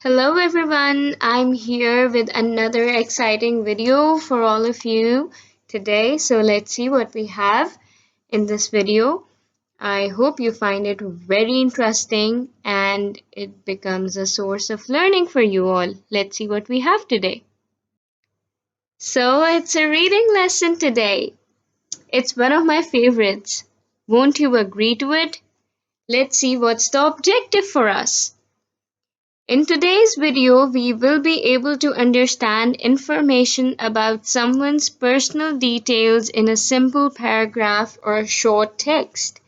Hello everyone, I'm here with another exciting video for all of you today. So let's see what we have in this video. I hope you find it very interesting and it becomes a source of learning for you all. Let's see what we have today. So it's a reading lesson today. It's one of my favorites. Won't you agree to it? Let's see what's the objective for us. In today's video, we will be able to understand information about someone's personal details in a simple paragraph or short text.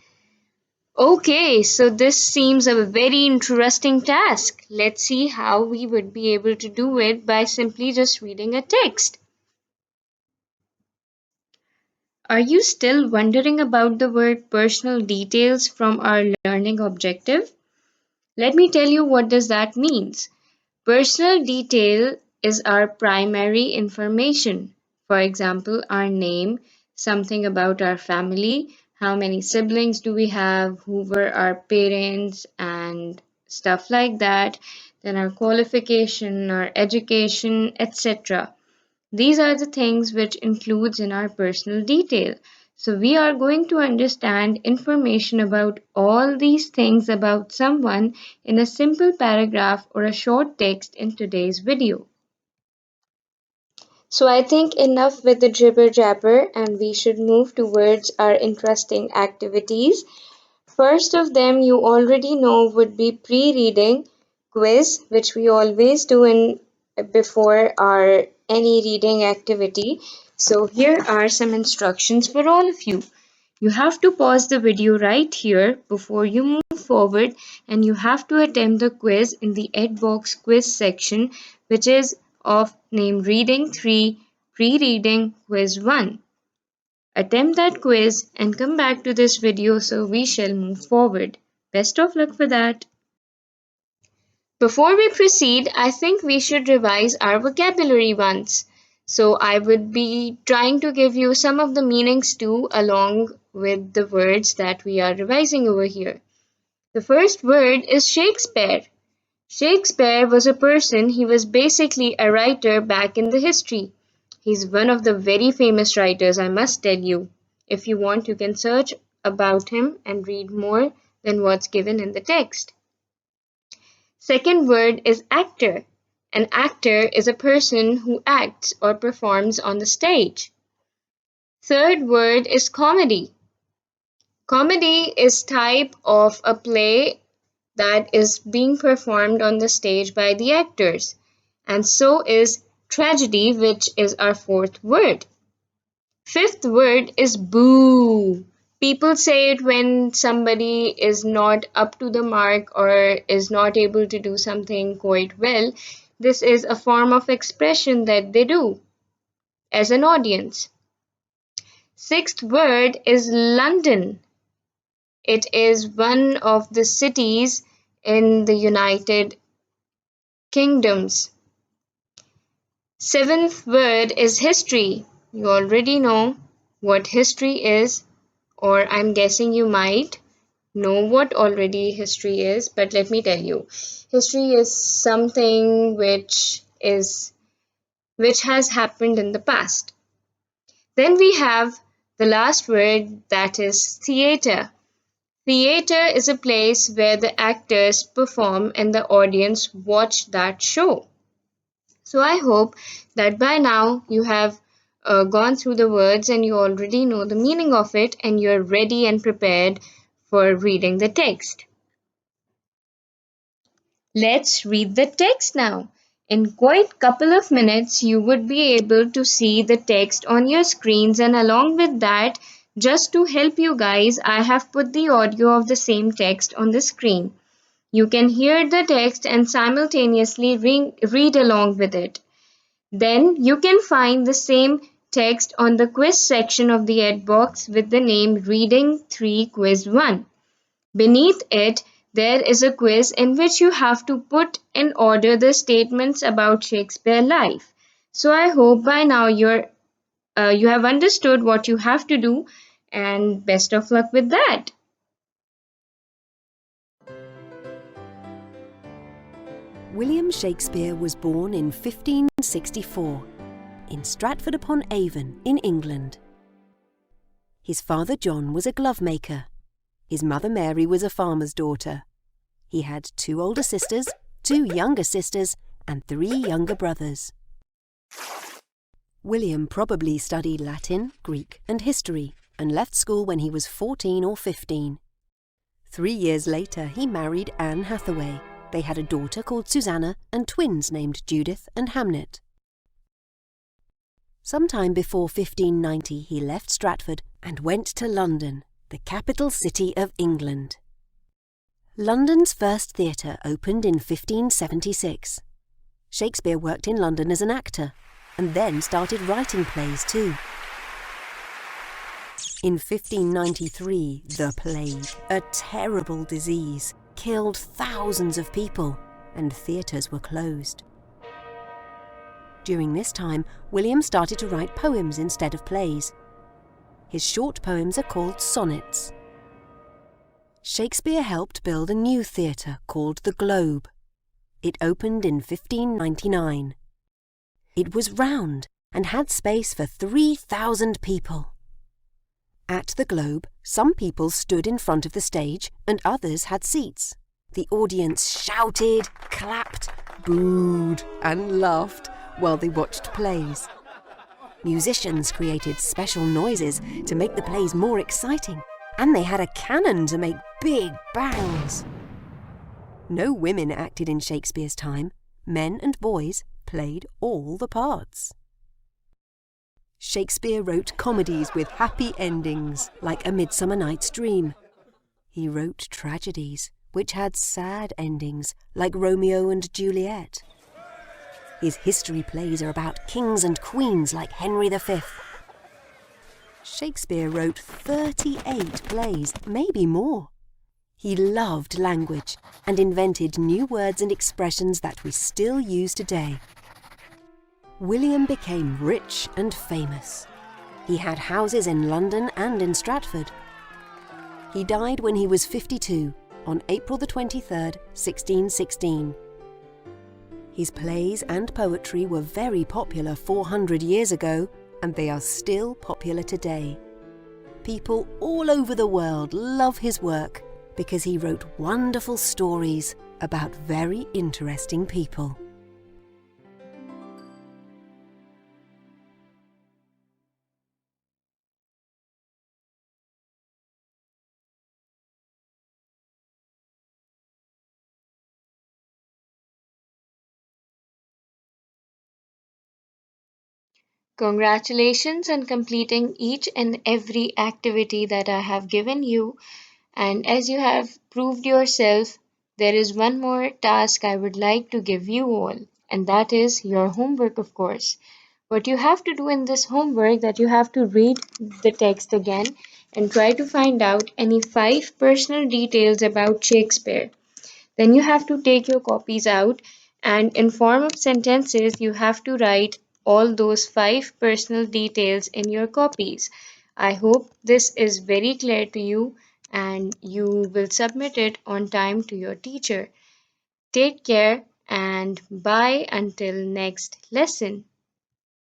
Okay, so this seems a very interesting task. Let's see how we would be able to do it by simply just reading a text. Are you still wondering about the word personal details from our learning objective? Let me tell you what does that means. Personal detail is our primary information. For example, our name, something about our family, how many siblings do we have, who were our parents, and stuff like that. Then our qualification, our education, etc. These are the things which includes in our personal detail. So we are going to understand information about all these things about someone in a simple paragraph or a short text in today's video. So I think enough with the jibber jabber and we should move towards our interesting activities. First of them you already know would be pre-reading quiz, which we always do in before our any reading activity. So here are some instructions for all of you. You have to pause the video right here before you move forward and you have to attempt the quiz in the EdBox quiz section, which is of name Reading 3 Pre-Reading Quiz 1. Attempt that quiz and come back to this video so we shall move forward. Best of luck for that. Before we proceed, I think we should revise our vocabulary once. So I would be trying to give you some of the meanings too along with the words that we are revising over here. The first word is Shakespeare. Shakespeare was a person, he was basically a writer back in the history. He's one of the very famous writers, I must tell you. If you want, you can search about him and read more than what's given in the text. Second word is actor. An actor is a person who acts or performs on the stage. Third word is comedy. Comedy is type of a play that is being performed on the stage by the actors. And so is tragedy, which is our fourth word. Fifth word is boo. People say it when somebody is not up to the mark or is not able to do something quite well. This is a form of expression that they do as an audience. Sixth word is London. It is one of the cities in the United Kingdoms. Seventh word is history. You already know what history is, or I'm guessing you might know what already history is, but let me tell you. History is something which has happened in the past. Then we have the last word, that is theater. Theater is a place where the actors perform and the audience watch that show. So I hope that by now you have gone through the words and you already know the meaning of it and you're ready and prepared for reading the text. Let's read the text now. In quite couple of minutes you would be able to see the text on your screens, and along with that, just to help you guys, I have put the audio of the same text on the screen. You can hear the text and simultaneously read along with it. Then you can find the same text on the quiz section of the EdBox with the name Reading 3 Quiz 1. Beneath it, there is a quiz in which you have to put in order the statements about Shakespeare life. So I hope by now you have understood what you have to do, and best of luck with that. William Shakespeare was born in 1564 in Stratford-upon-Avon in England. His father John was a glove maker. His mother Mary was a farmer's daughter. He had 2 older sisters, 2 younger sisters, and 3 younger brothers. William probably studied Latin, Greek, and history and left school when he was 14 or 15. 3 years later, he married Anne Hathaway. They had a daughter called Susanna and twins named Judith and Hamnet. Sometime before 1590, he left Stratford and went to London, the capital city of England. London's first theatre opened in 1576. Shakespeare worked in London as an actor and then started writing plays too. In 1593, the plague, a terrible disease, killed thousands of people and theatres were closed. During this time, William started to write poems instead of plays. His short poems are called sonnets. Shakespeare helped build a new theatre called the Globe. It opened in 1599. It was round and had space for 3,000 people. At the Globe, some people stood in front of the stage and others had seats. The audience shouted, clapped, booed and laughed while they watched plays. Musicians created special noises to make the plays more exciting, and they had a cannon to make big bangs. No women acted in Shakespeare's time. Men and boys played all the parts. Shakespeare wrote comedies with happy endings, like A Midsummer Night's Dream. He wrote tragedies, which had sad endings, like Romeo and Juliet. His history plays are about kings and queens, like Henry V. Shakespeare wrote 38 plays, maybe more. He loved language and invented new words and expressions that we still use today. William became rich and famous. He had houses in London and in Stratford. He died when he was 52, on April the 23rd, 1616. His plays and poetry were very popular 400 years ago, and they are still popular today. People all over the world love his work because he wrote wonderful stories about very interesting people. Congratulations on completing each and every activity that I have given you. And as you have proved yourself, there is one more task I would like to give you all, and that is your homework, of course. What you have to do in this homework that you have to read the text again and try to find out any 5 personal details about Shakespeare. Then you have to take your copies out and in form of sentences you have to write all those 5 personal details in your copies. I hope this is very clear to you and you will submit it on time to your teacher. Take care and bye until next lesson.